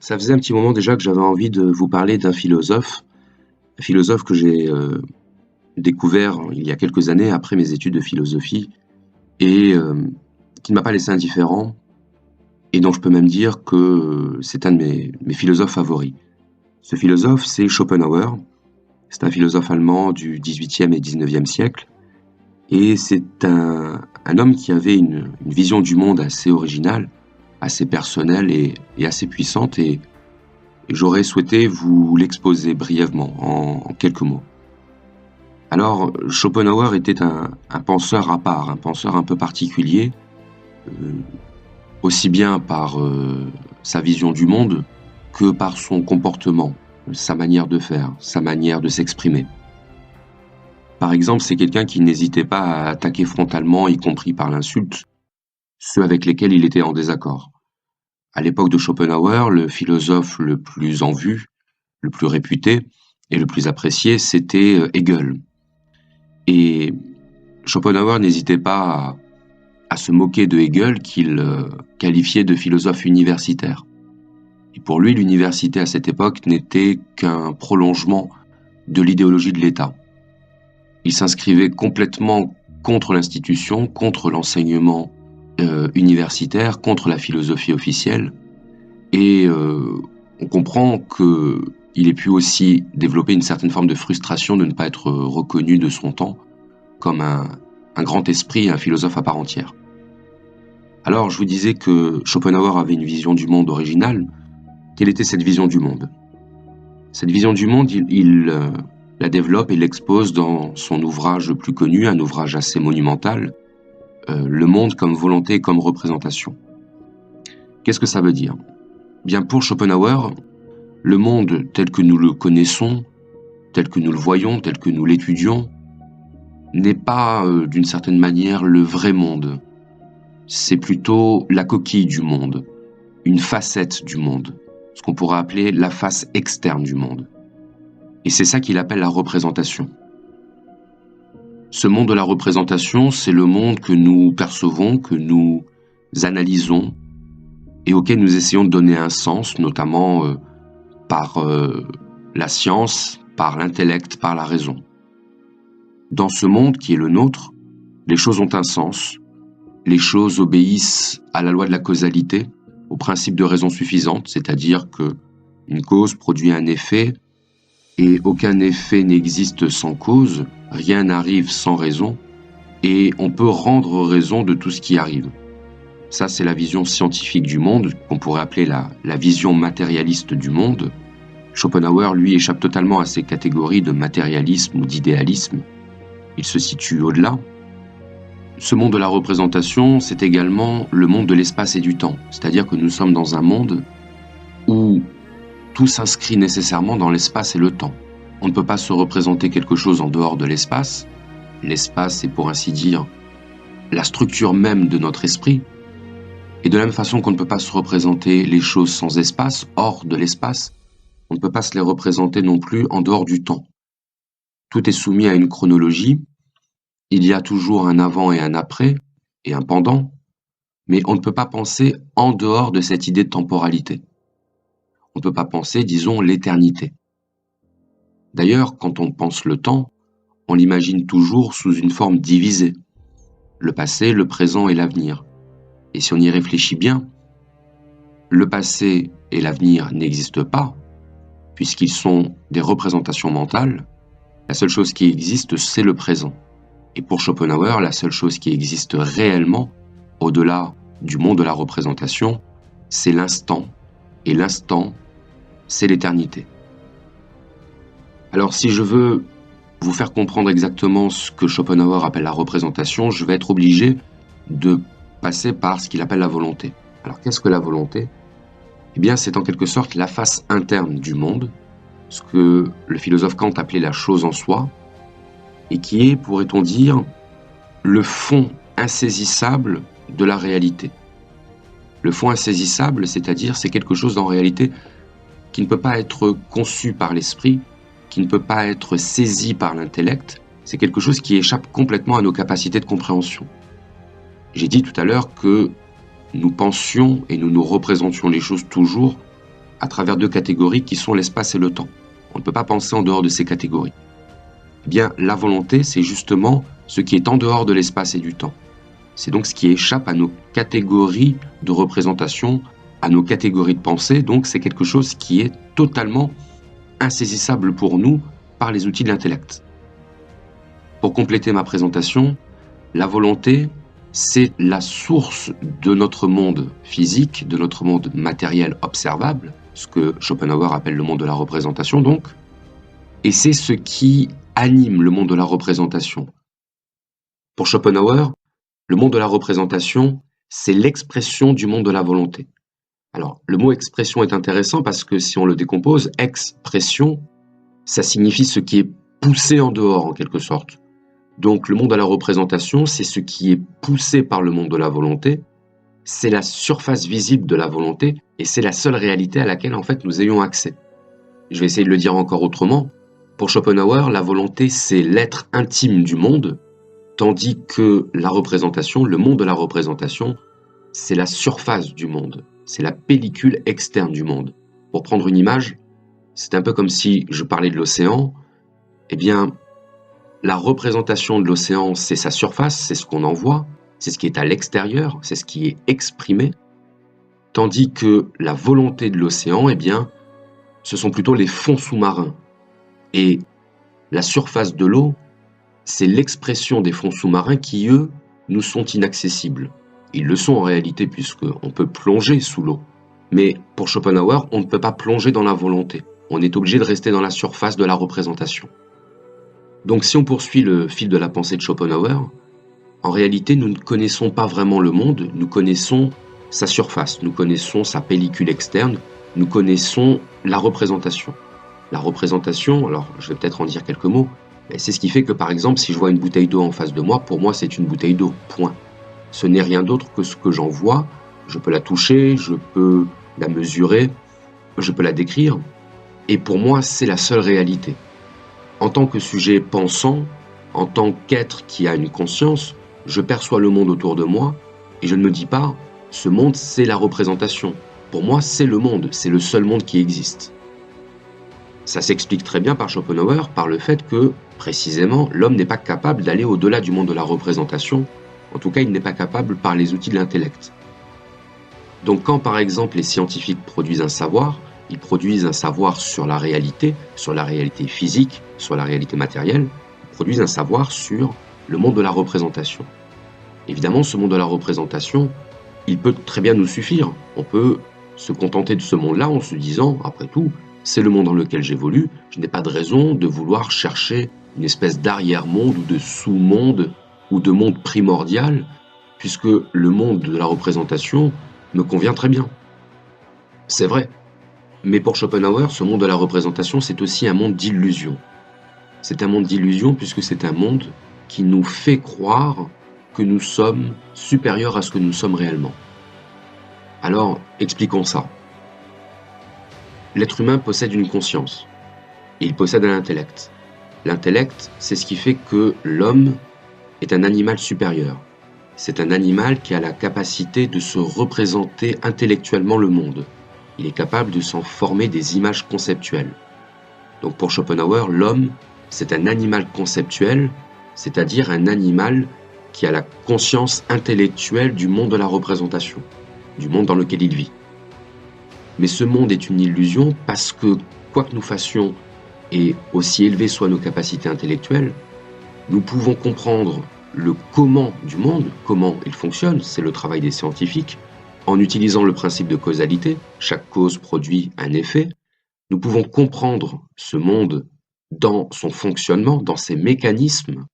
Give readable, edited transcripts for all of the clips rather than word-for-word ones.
Ça faisait un petit moment déjà que j'avais envie de vous parler d'un philosophe que j'ai découvert il y a quelques années après mes études de philosophie et qui ne m'a pas laissé indifférent et dont je peux même dire que c'est un de mes philosophes favoris. Ce philosophe, c'est Schopenhauer. C'est un philosophe allemand du XVIIIe et XIXe siècle et c'est un homme qui avait une vision du monde assez originale, assez personnelle et assez puissante et j'aurais souhaité vous l'exposer brièvement en quelques mots. Alors, Schopenhauer était un penseur à part, un penseur un peu particulier, euh, aussi bien par sa vision du monde que par son comportement, sa manière de faire, sa manière de s'exprimer. Par exemple, c'est quelqu'un qui n'hésitait pas à attaquer frontalement, y compris par l'insulte, ceux avec lesquels il était en désaccord. À l'époque de Schopenhauer, le philosophe le plus en vue, le plus réputé et le plus apprécié, c'était Hegel. Et Schopenhauer n'hésitait pas à se moquer de Hegel qu'il qualifiait de philosophe universitaire. Et pour lui, l'université à cette époque n'était qu'un prolongement de l'idéologie de l'État. Il s'inscrivait complètement contre l'institution, contre l'enseignement universitaire, contre la philosophie officielle. Et on comprend qu'il ait pu aussi développer une certaine forme de frustration de ne pas être reconnu de son temps comme un grand esprit, un philosophe à part entière. Alors, je vous disais que Schopenhauer avait une vision du monde originale. Quelle était cette vision du monde? Cette vision du monde, il la développe et l'expose dans son ouvrage le plus connu, un ouvrage assez monumental, Le monde comme volonté et comme représentation. Qu'est-ce que ça veut dire? Bien, pour Schopenhauer, le monde tel que nous le connaissons, tel que nous le voyons, tel que nous l'étudions, n'est pas d'une certaine manière le vrai monde. C'est plutôt la coquille du monde, une facette du monde, ce qu'on pourrait appeler la face externe du monde. Et c'est ça qu'il appelle la représentation. Ce monde de la représentation, c'est le monde que nous percevons, que nous analysons et auquel nous essayons de donner un sens, notamment par la science, par l'intellect, par la raison. Dans ce monde qui est le nôtre, les choses ont un sens, les choses obéissent à la loi de la causalité, au principe de raison suffisante, c'est-à-dire que une cause produit un effet et aucun effet n'existe sans cause, rien n'arrive sans raison et on peut rendre raison de tout ce qui arrive. Ça, c'est la vision scientifique du monde, qu'on pourrait appeler la vision matérialiste du monde. Schopenhauer, lui, échappe totalement à ces catégories de matérialisme ou d'idéalisme. Il se situe au-delà. Ce monde de la représentation, c'est également le monde de l'espace et du temps. C'est-à-dire que nous sommes dans un monde où tout s'inscrit nécessairement dans l'espace et le temps. On ne peut pas se représenter quelque chose en dehors de l'espace. L'espace est, pour ainsi dire, la structure même de notre esprit. Et de la même façon qu'on ne peut pas se représenter les choses sans espace, hors de l'espace, on ne peut pas se les représenter non plus en dehors du temps. Tout est soumis à une chronologie. Il y a toujours un avant et un après, et un pendant, mais on ne peut pas penser en dehors de cette idée de temporalité. On ne peut pas penser, disons, l'éternité. D'ailleurs, quand on pense le temps, on l'imagine toujours sous une forme divisée. Le passé, le présent et l'avenir. Et si on y réfléchit bien, le passé et l'avenir n'existent pas, puisqu'ils sont des représentations mentales. La seule chose qui existe, c'est le présent. Et pour Schopenhauer, la seule chose qui existe réellement, au-delà du monde de la représentation, c'est l'instant. Et l'instant, c'est l'éternité. Alors si je veux vous faire comprendre exactement ce que Schopenhauer appelle la représentation, je vais être obligé de passer par ce qu'il appelle la volonté. Alors qu'est-ce que la volonté? Eh bien, c'est en quelque sorte la face interne du monde, ce que le philosophe Kant appelait la chose en soi, et qui est, pourrait-on dire, le fond insaisissable de la réalité. Le fond insaisissable, c'est-à-dire, c'est quelque chose en réalité qui ne peut pas être conçu par l'esprit, qui ne peut pas être saisi par l'intellect, c'est quelque chose qui échappe complètement à nos capacités de compréhension. J'ai dit tout à l'heure que nous pensions et nous nous représentions les choses toujours à travers deux catégories qui sont l'espace et le temps. On ne peut pas penser en dehors de ces catégories. Eh bien, la volonté, c'est justement ce qui est en dehors de l'espace et du temps. C'est donc ce qui échappe à nos catégories de représentation, à nos catégories de pensée. Donc, c'est quelque chose qui est totalement insaisissable pour nous par les outils de l'intellect. Pour compléter ma présentation, la volonté, c'est la source de notre monde physique, de notre monde matériel observable, ce que Schopenhauer appelle le monde de la représentation donc, et c'est ce qui anime le monde de la représentation. Pour Schopenhauer, le monde de la représentation, c'est l'expression du monde de la volonté. Alors, le mot expression est intéressant parce que si on le décompose, expression, ça signifie ce qui est poussé en dehors en quelque sorte. Donc le monde de la représentation, c'est ce qui est poussé par le monde de la volonté, c'est la surface visible de la volonté et c'est la seule réalité à laquelle en fait nous ayons accès. Je vais essayer de le dire encore autrement. Pour Schopenhauer, la volonté, c'est l'être intime du monde, tandis que la représentation, le monde de la représentation, c'est la surface du monde, c'est la pellicule externe du monde. Pour prendre une image, c'est un peu comme si je parlais de l'océan, eh bien, la représentation de l'océan, c'est sa surface, c'est ce qu'on en voit, c'est ce qui est à l'extérieur, c'est ce qui est exprimé, tandis que la volonté de l'océan, eh bien, ce sont plutôt les fonds sous-marins. Et la surface de l'eau, c'est l'expression des fonds sous-marins qui, eux, nous sont inaccessibles. Ils le sont en réalité puisqu'on peut plonger sous l'eau. Mais pour Schopenhauer, on ne peut pas plonger dans la volonté. On est obligé de rester dans la surface de la représentation. Donc si on poursuit le fil de la pensée de Schopenhauer, en réalité, nous ne connaissons pas vraiment le monde, nous connaissons sa surface, nous connaissons sa pellicule externe, nous connaissons la représentation. La représentation, alors je vais peut-être en dire quelques mots, mais c'est ce qui fait que par exemple, si je vois une bouteille d'eau en face de moi, pour moi c'est une bouteille d'eau, point. Ce n'est rien d'autre que ce que j'en vois, je peux la toucher, je peux la mesurer, je peux la décrire, et pour moi c'est la seule réalité. En tant que sujet pensant, en tant qu'être qui a une conscience, je perçois le monde autour de moi et je ne me dis pas « ce monde, c'est la représentation ». Pour moi, c'est le monde, c'est le seul monde qui existe. Ça s'explique très bien par Schopenhauer, par le fait que, précisément, l'homme n'est pas capable d'aller au-delà du monde de la représentation. En tout cas, il n'est pas capable par les outils de l'intellect. Donc quand, par exemple, les scientifiques produisent un savoir, ils produisent un savoir sur la réalité physique, sur la réalité matérielle, ils produisent un savoir sur le monde de la représentation. Évidemment, ce monde de la représentation, il peut très bien nous suffire. On peut se contenter de ce monde-là en se disant, après tout, c'est le monde dans lequel j'évolue, je n'ai pas de raison de vouloir chercher une espèce d'arrière-monde ou de sous-monde ou de monde primordial, puisque le monde de la représentation me convient très bien. C'est vrai. Mais pour Schopenhauer, ce monde de la représentation, c'est aussi un monde d'illusion. C'est un monde d'illusion puisque c'est un monde qui nous fait croire que nous sommes supérieurs à ce que nous sommes réellement. Alors, expliquons ça. L'être humain possède une conscience, et il possède un intellect. L'intellect, c'est ce qui fait que l'homme est un animal supérieur. C'est un animal qui a la capacité de se représenter intellectuellement le monde. Il est capable de s'en former des images conceptuelles. Donc pour Schopenhauer, l'homme, c'est un animal conceptuel, c'est-à-dire un animal qui a la conscience intellectuelle du monde de la représentation, du monde dans lequel il vit. Mais ce monde est une illusion parce que, quoi que nous fassions, et aussi élevées soient nos capacités intellectuelles, nous pouvons comprendre le comment du monde, comment il fonctionne, c'est le travail des scientifiques, en utilisant le principe de causalité, chaque cause produit un effet, nous pouvons comprendre ce monde dans son fonctionnement, dans ses mécanismes,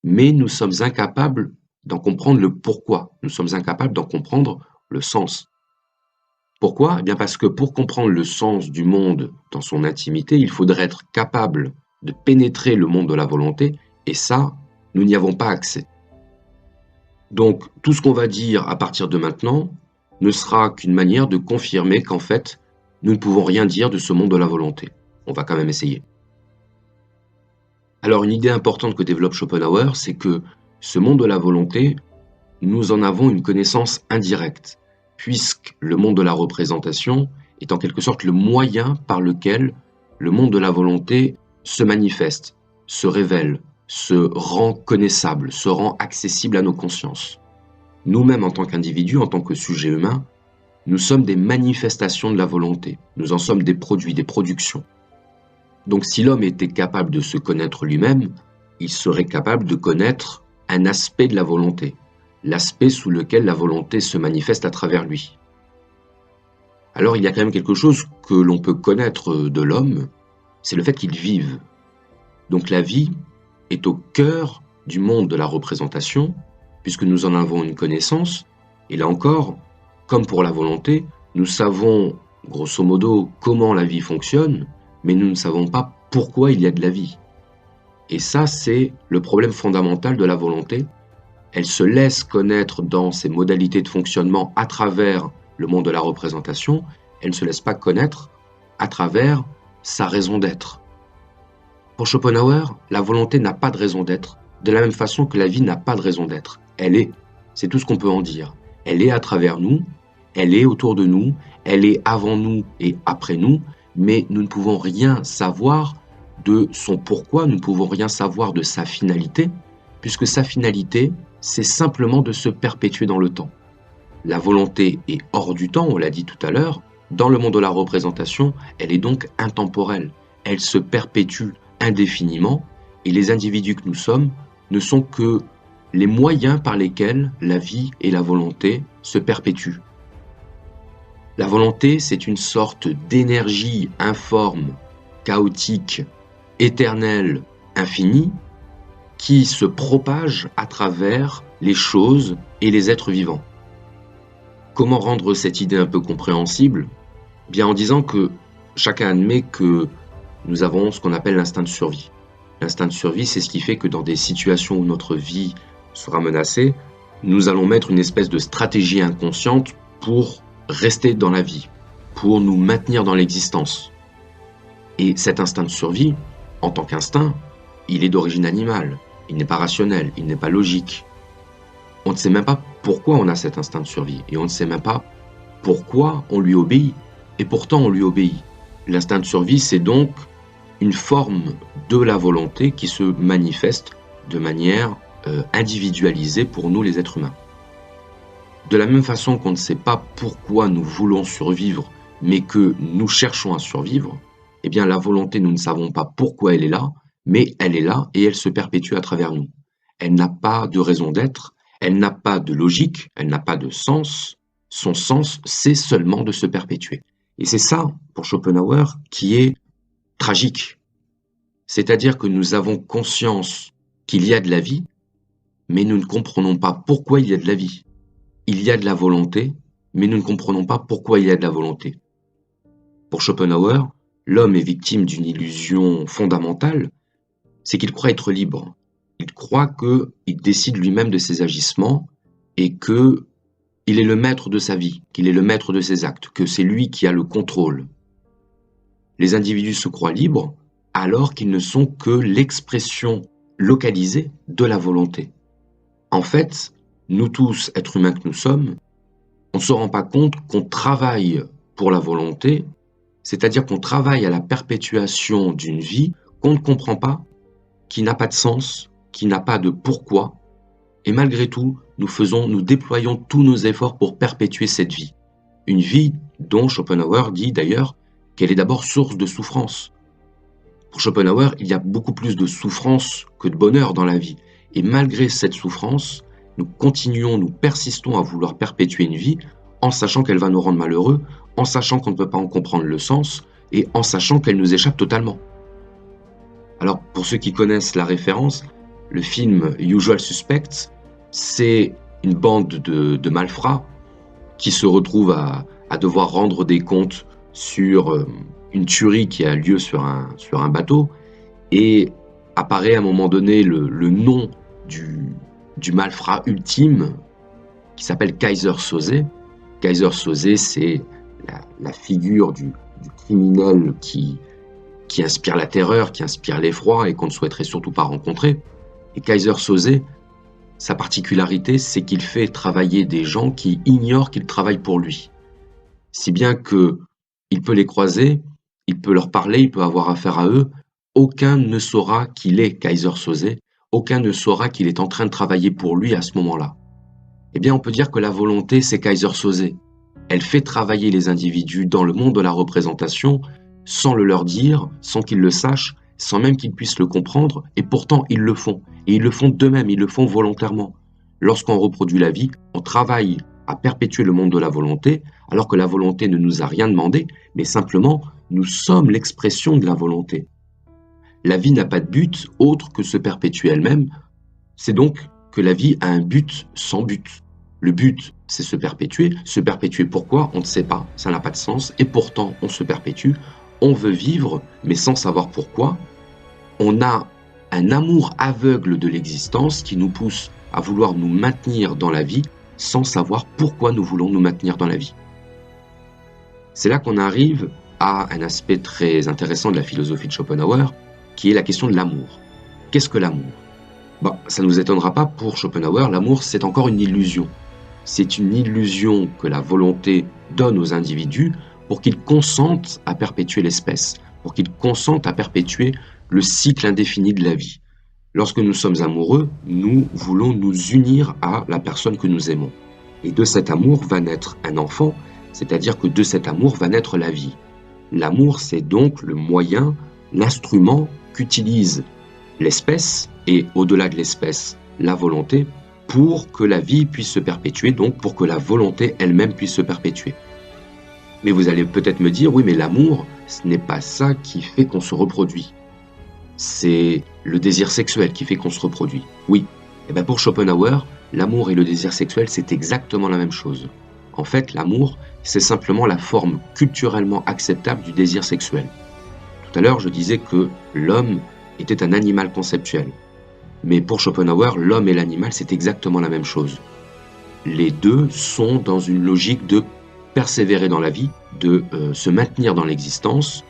mais nous sommes incapables d'en comprendre le pourquoi, nous sommes incapables d'en comprendre le sens. Pourquoi? Eh bien parce que pour comprendre le sens du monde dans son intimité, il faudrait être capable de pénétrer le monde de la volonté, et ça, nous n'y avons pas accès. Donc, tout ce qu'on va dire à partir de maintenant ne sera qu'une manière de confirmer qu'en fait, nous ne pouvons rien dire de ce monde de la volonté. On va quand même essayer. Alors, une idée importante que développe Schopenhauer, c'est que ce monde de la volonté, nous en avons une connaissance indirecte, puisque le monde de la représentation est en quelque sorte le moyen par lequel le monde de la volonté se manifeste, se révèle, se rend connaissable, se rend accessible à nos consciences. Nous-mêmes, en tant qu'individus, en tant que sujets humains, nous sommes des manifestations de la volonté. Nous en sommes des produits, des productions. Donc si l'homme était capable de se connaître lui-même, il serait capable de connaître un aspect de la volonté, l'aspect sous lequel la volonté se manifeste à travers lui. Alors il y a quand même quelque chose que l'on peut connaître de l'homme, c'est le fait qu'il vive. Donc la vie est au cœur du monde de la représentation, puisque nous en avons une connaissance, et là encore, comme pour la volonté, nous savons grosso modo comment la vie fonctionne, mais nous ne savons pas pourquoi il y a de la vie. Et ça, c'est le problème fondamental de la volonté. Elle se laisse connaître dans ses modalités de fonctionnement à travers le monde de la représentation, elle ne se laisse pas connaître à travers sa raison d'être. Pour Schopenhauer, la volonté n'a pas de raison d'être, de la même façon que la vie n'a pas de raison d'être. Elle est, c'est tout ce qu'on peut en dire. Elle est à travers nous, elle est autour de nous, elle est avant nous et après nous, mais nous ne pouvons rien savoir de son pourquoi, nous ne pouvons rien savoir de sa finalité, puisque sa finalité, c'est simplement de se perpétuer dans le temps. La volonté est hors du temps, on l'a dit tout à l'heure, dans le monde de la représentation, elle est donc intemporelle, elle se perpétue indéfiniment, et les individus que nous sommes ne sont que les moyens par lesquels la vie et la volonté se perpétuent. La volonté, c'est une sorte d'énergie informe, chaotique, éternelle, infinie, qui se propage à travers les choses et les êtres vivants. Comment rendre cette idée un peu compréhensible? Bien en disant que chacun admet que nous avons ce qu'on appelle l'instinct de survie. L'instinct de survie, c'est ce qui fait que dans des situations où notre vie sera menacée, nous allons mettre une espèce de stratégie inconsciente pour rester dans la vie, pour nous maintenir dans l'existence. Et cet instinct de survie, en tant qu'instinct, il est d'origine animale, il n'est pas rationnel, il n'est pas logique. On ne sait même pas pourquoi on a cet instinct de survie, et on ne sait même pas pourquoi on lui obéit, et pourtant on lui obéit. L'instinct de survie, c'est donc une forme de la volonté qui se manifeste de manière individualisée pour nous les êtres humains. De la même façon qu'on ne sait pas pourquoi nous voulons survivre, mais que nous cherchons à survivre, eh bien la volonté, nous ne savons pas pourquoi elle est là, mais elle est là et elle se perpétue à travers nous. Elle n'a pas de raison d'être, elle n'a pas de logique, elle n'a pas de sens. Son sens, c'est seulement de se perpétuer. Et c'est ça, pour Schopenhauer, qui est tragique. C'est-à-dire que nous avons conscience qu'il y a de la vie, mais nous ne comprenons pas pourquoi il y a de la vie. Il y a de la volonté, mais nous ne comprenons pas pourquoi il y a de la volonté. Pour Schopenhauer, l'homme est victime d'une illusion fondamentale, c'est qu'il croit être libre. Il croit qu'il décide lui-même de ses agissements et qu'il est le maître de sa vie, qu'il est le maître de ses actes, que c'est lui qui a le contrôle. Les individus se croient libres alors qu'ils ne sont que l'expression localisée de la volonté. En fait, nous tous, êtres humains que nous sommes, on ne se rend pas compte qu'on travaille pour la volonté, c'est-à-dire qu'on travaille à la perpétuation d'une vie qu'on ne comprend pas, qui n'a pas de sens, qui n'a pas de pourquoi, et malgré tout, nous déployons tous nos efforts pour perpétuer cette vie. Une vie dont Schopenhauer dit d'ailleurs qu'elle est d'abord source de souffrance. Pour Schopenhauer, il y a beaucoup plus de souffrance que de bonheur dans la vie. Et malgré cette souffrance, nous persistons à vouloir perpétuer une vie en sachant qu'elle va nous rendre malheureux, en sachant qu'on ne peut pas en comprendre le sens et en sachant qu'elle nous échappe totalement. Alors, pour ceux qui connaissent la référence, le film Usual Suspects, c'est une bande de malfrats qui se retrouvent à devoir rendre des comptes sur une tuerie qui a lieu sur un bateau, et apparaît à un moment donné le nom du malfrat ultime qui s'appelle Keyser Söze. Keyser Söze, c'est la figure du criminel qui inspire la terreur, qui inspire l'effroi et qu'on ne souhaiterait surtout pas rencontrer. Et Keyser Söze, sa particularité, c'est qu'il fait travailler des gens qui ignorent qu'ils travaillent pour lui. Si bien que Il peut les croiser, il peut leur parler, il peut avoir affaire à eux. Aucun ne saura qu'il est Kaiser Soze, aucun ne saura qu'il est en train de travailler pour lui à ce moment-là. Eh bien, on peut dire que la volonté, c'est Kaiser Soze. Elle fait travailler les individus dans le monde de la représentation sans le leur dire, sans qu'ils le sachent, sans même qu'ils puissent le comprendre, et pourtant ils le font. Et ils le font d'eux-mêmes, ils le font volontairement. Lorsqu'on reproduit la vie, on travaille à perpétuer le monde de la volonté, alors que la volonté ne nous a rien demandé, mais simplement nous sommes l'expression de la volonté. La vie n'a pas de but autre que se perpétuer elle-même, c'est donc que la vie a un but sans but. Le but, c'est se perpétuer. Se perpétuer pourquoi? On ne sait pas, ça n'a pas de sens, et pourtant on se perpétue. On veut vivre, mais sans savoir pourquoi. On a un amour aveugle de l'existence qui nous pousse à vouloir nous maintenir dans la vie sans savoir pourquoi nous voulons nous maintenir dans la vie. C'est là qu'on arrive à un aspect très intéressant de la philosophie de Schopenhauer, qui est la question de l'amour. Qu'est-ce que l'amour? Ça ne nous étonnera pas, pour Schopenhauer, l'amour c'est encore une illusion. C'est une illusion que la volonté donne aux individus pour qu'ils consentent à perpétuer l'espèce, pour qu'ils consentent à perpétuer le cycle indéfini de la vie. Lorsque nous sommes amoureux, nous voulons nous unir à la personne que nous aimons. Et de cet amour va naître un enfant, c'est-à-dire que de cet amour va naître la vie. L'amour, c'est donc le moyen, l'instrument qu'utilise l'espèce, et au-delà de l'espèce, la volonté, pour que la vie puisse se perpétuer, donc pour que la volonté elle-même puisse se perpétuer. Mais vous allez peut-être me dire, oui, mais l'amour, ce n'est pas ça qui fait qu'on se reproduit. C'est le désir sexuel qui fait qu'on se reproduit. Oui, et bien pour Schopenhauer, l'amour et le désir sexuel, c'est exactement la même chose. En fait, l'amour, c'est simplement la forme culturellement acceptable du désir sexuel. Tout à l'heure, je disais que l'homme était un animal conceptuel. Mais pour Schopenhauer, l'homme et l'animal, c'est exactement la même chose. Les deux sont dans une logique de persévérer dans la vie, de se maintenir dans l'existence.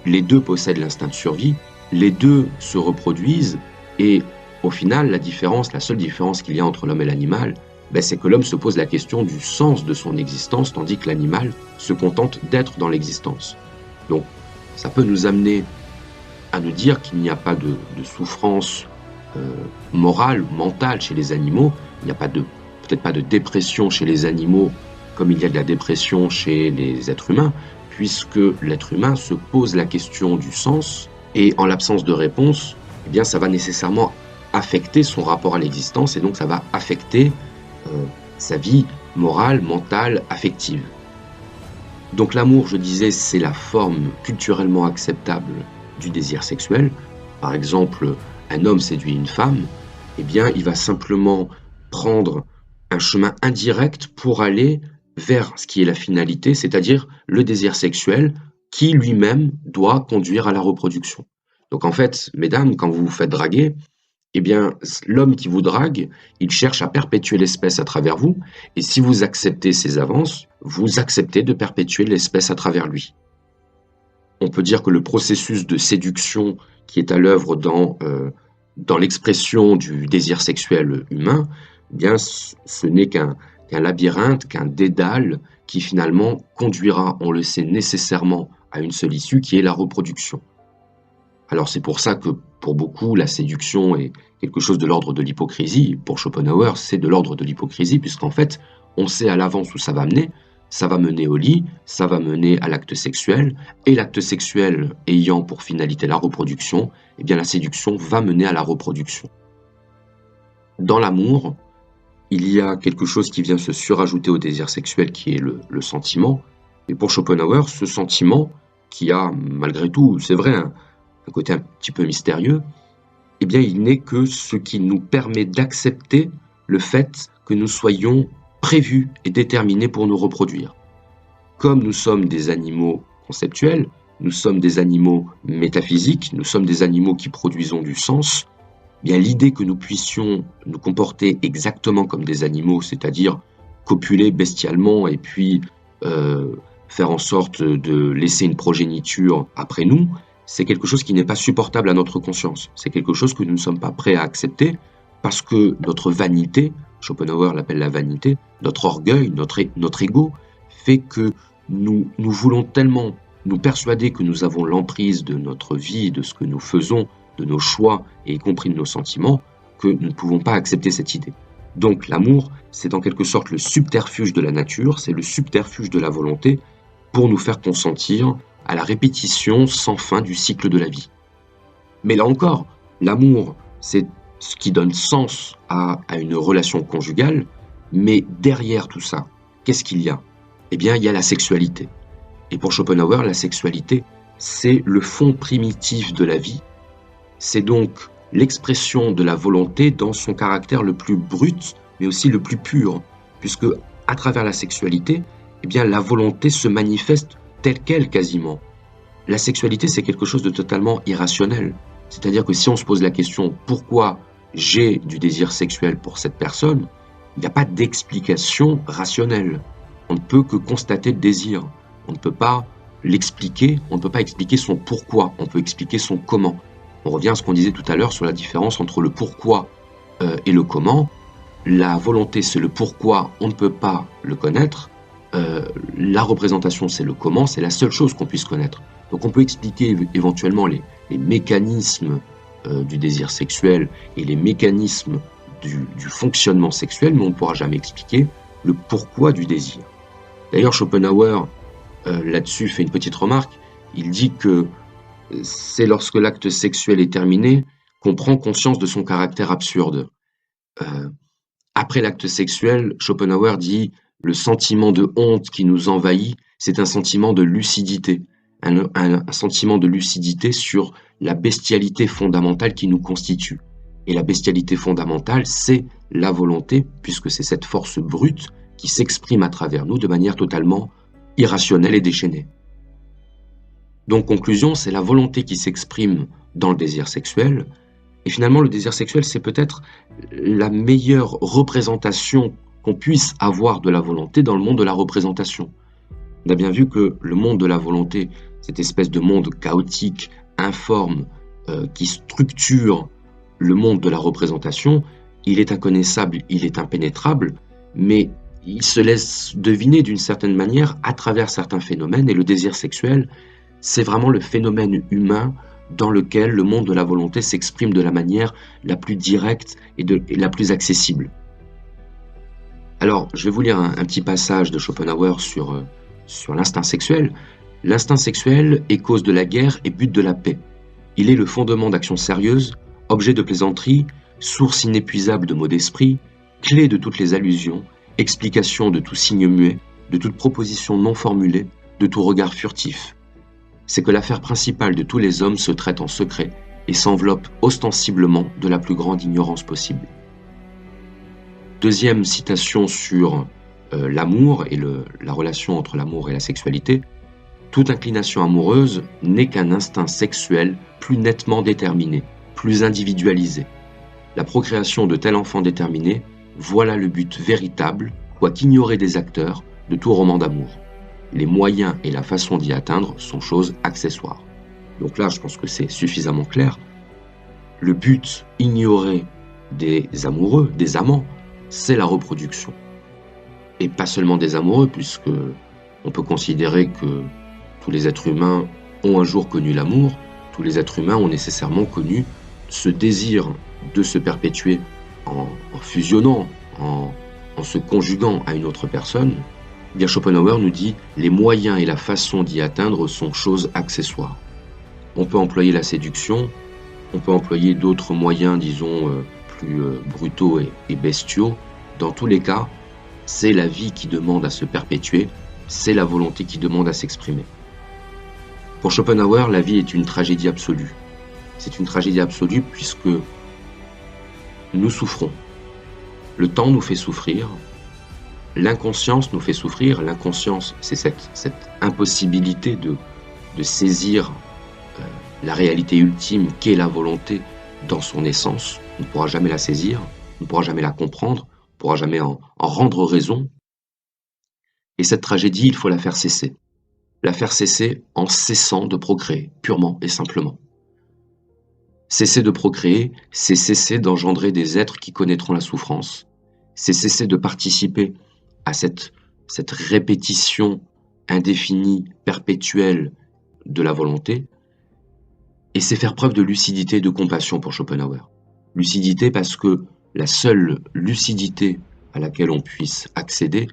Les deux possèdent l'instinct de survie, les deux se reproduisent, et au final, la seule différence qu'il y a entre l'homme et l'animal, c'est que l'homme se pose la question du sens de son existence, tandis que l'animal se contente d'être dans l'existence. Donc, ça peut nous amener à nous dire qu'il n'y a pas de souffrance morale, mentale chez les animaux. Il n'y a peut-être pas de dépression chez les animaux comme il y a de la dépression chez les êtres humains, puisque l'être humain se pose la question du sens, et en l'absence de réponse, eh bien, ça va nécessairement affecter son rapport à l'existence, et donc ça va affecter sa vie morale, mentale, affective. Donc l'amour, je disais, c'est la forme culturellement acceptable du désir sexuel. Par exemple, un homme séduit une femme, eh bien, il va simplement prendre un chemin indirect pour aller vers ce qui est la finalité, c'est-à-dire le désir sexuel qui lui-même doit conduire à la reproduction. Donc en fait, mesdames, quand vous vous faites draguer, eh bien, l'homme qui vous drague, il cherche à perpétuer l'espèce à travers vous, et si vous acceptez ses avances, vous acceptez de perpétuer l'espèce à travers lui. On peut dire que le processus de séduction qui est à l'œuvre dans l'expression du désir sexuel humain, eh bien, ce n'est qu'un labyrinthe, qu'un dédale qui finalement conduira, on le sait nécessairement, à une seule issue qui est la reproduction. Alors c'est pour ça que pour beaucoup la séduction est quelque chose de l'ordre de l'hypocrisie. Pour Schopenhauer, c'est de l'ordre de l'hypocrisie puisqu'en fait on sait à l'avance où ça va mener. Ça va mener au lit, ça va mener à l'acte sexuel, et l'acte sexuel ayant pour finalité la reproduction, eh bien la séduction va mener à la reproduction. Dans l'amour, il y a quelque chose qui vient se surajouter au désir sexuel qui est le sentiment. Et pour Schopenhauer, ce sentiment, qui a malgré tout, c'est vrai, un côté un petit peu mystérieux, eh bien il n'est que ce qui nous permet d'accepter le fait que nous soyons prévus et déterminés pour nous reproduire. Comme nous sommes des animaux conceptuels, nous sommes des animaux métaphysiques, nous sommes des animaux qui produisons du sens, bien l'idée que nous puissions nous comporter exactement comme des animaux, c'est-à-dire copuler bestialement et puis faire en sorte de laisser une progéniture après nous, c'est quelque chose qui n'est pas supportable à notre conscience. C'est quelque chose que nous ne sommes pas prêts à accepter parce que notre vanité, Schopenhauer l'appelle la vanité, notre orgueil, notre ego, fait que nous voulons tellement nous persuader que nous avons l'emprise de notre vie, de ce que nous faisons, de nos choix, et y compris de nos sentiments, que nous ne pouvons pas accepter cette idée. Donc l'amour, c'est en quelque sorte le subterfuge de la nature, c'est le subterfuge de la volonté pour nous faire consentir à la répétition sans fin du cycle de la vie. Mais là encore, l'amour, c'est ce qui donne sens à une relation conjugale, mais derrière tout ça, qu'est-ce qu'il y a? Eh bien, il y a la sexualité. Et pour Schopenhauer, la sexualité, c'est le fond primitif de la vie. C'est donc l'expression de la volonté dans son caractère le plus brut, mais aussi le plus pur, puisque à travers la sexualité, eh bien, la volonté se manifeste telle qu'elle quasiment. La sexualité, c'est quelque chose de totalement irrationnel. C'est-à-dire que si on se pose la question « pourquoi j'ai du désir sexuel pour cette personne ?», il n'y a pas d'explication rationnelle. On ne peut que constater le désir. On ne peut pas l'expliquer, on ne peut pas expliquer son pourquoi, on peut expliquer son comment. On revient à ce qu'on disait tout à l'heure sur la différence entre le pourquoi et le comment. La volonté, c'est le pourquoi, on ne peut pas le connaître. La représentation, c'est le comment, c'est la seule chose qu'on puisse connaître. Donc on peut expliquer éventuellement les mécanismes du désir sexuel et les mécanismes du fonctionnement sexuel, mais on ne pourra jamais expliquer le pourquoi du désir. D'ailleurs, Schopenhauer, là-dessus, fait une petite remarque. Il dit que c'est lorsque l'acte sexuel est terminé qu'on prend conscience de son caractère absurde. Après l'acte sexuel, Schopenhauer dit « le sentiment de honte qui nous envahit, c'est un sentiment de lucidité. Un sentiment de lucidité sur la bestialité fondamentale qui nous constitue. Et la bestialité fondamentale, c'est la volonté, puisque c'est cette force brute qui s'exprime à travers nous de manière totalement irrationnelle et déchaînée. Donc, conclusion, c'est la volonté qui s'exprime dans le désir sexuel. Et finalement, le désir sexuel, c'est peut-être la meilleure représentation qu'on puisse avoir de la volonté dans le monde de la représentation. On a bien vu que le monde de la volonté, cette espèce de monde chaotique, informe, qui structure le monde de la représentation, il est inconnaissable, il est impénétrable, mais il se laisse deviner d'une certaine manière à travers certains phénomènes, et le désir sexuel, c'est vraiment le phénomène humain dans lequel le monde de la volonté s'exprime de la manière la plus directe et la plus accessible. Alors, je vais vous lire un petit passage de Schopenhauer sur l'instinct sexuel. L'instinct sexuel est cause de la guerre et but de la paix. Il est le fondement d'actions sérieuses, objet de plaisanterie, source inépuisable de mots d'esprit, clé de toutes les allusions, explication de tout signe muet, de toute proposition non formulée, de tout regard furtif. C'est que l'affaire principale de tous les hommes se traite en secret et s'enveloppe ostensiblement de la plus grande ignorance possible. Deuxième citation sur l'amour et la relation entre l'amour et la sexualité. Toute inclination amoureuse n'est qu'un instinct sexuel plus nettement déterminé, plus individualisé. La procréation de tel enfant déterminé, voilà le but véritable, quoiqu'ignoré des acteurs, de tout roman d'amour. Les moyens et la façon d'y atteindre sont choses accessoires. Donc là, je pense que c'est suffisamment clair. Le but ignoré des amoureux, des amants, c'est la reproduction. Et pas seulement des amoureux, puisque on peut considérer que tous les êtres humains ont un jour connu l'amour, tous les êtres humains ont nécessairement connu ce désir de se perpétuer en fusionnant, en se conjuguant à une autre personne. Bien, Schopenhauer nous dit « les moyens et la façon d'y atteindre sont choses accessoires ». On peut employer la séduction, on peut employer d'autres moyens, disons, plus brutaux et bestiaux. Dans tous les cas, c'est la vie qui demande à se perpétuer, c'est la volonté qui demande à s'exprimer. Pour Schopenhauer, la vie est une tragédie absolue. C'est une tragédie absolue puisque nous souffrons. Le temps nous fait souffrir, l'inconscience nous fait souffrir. L'inconscience, c'est cette impossibilité de saisir la réalité ultime qu'est la volonté dans son essence. On ne pourra jamais la saisir, on ne pourra jamais la comprendre, on ne pourra jamais en rendre raison. Et cette tragédie, il faut la faire cesser. La faire cesser en cessant de procréer, purement et simplement. Cesser de procréer, c'est cesser d'engendrer des êtres qui connaîtront la souffrance. C'est cesser de participer à cette répétition indéfinie, perpétuelle de la volonté, et c'est faire preuve de lucidité et de compassion pour Schopenhauer. Lucidité parce que la seule lucidité à laquelle on puisse accéder,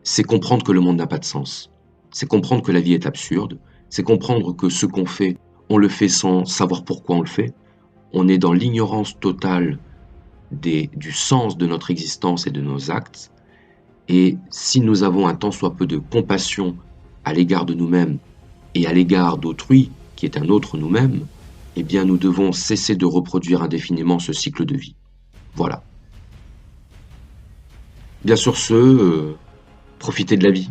c'est comprendre que le monde n'a pas de sens. C'est comprendre que la vie est absurde, c'est comprendre que ce qu'on fait, on le fait sans savoir pourquoi on le fait. On est dans l'ignorance totale du sens de notre existence et de nos actes. Et si nous avons un tant soit peu de compassion à l'égard de nous-mêmes et à l'égard d'autrui, qui est un autre nous-mêmes, eh bien nous devons cesser de reproduire indéfiniment ce cycle de vie. Voilà. Bien sur ce, profitez de la vie.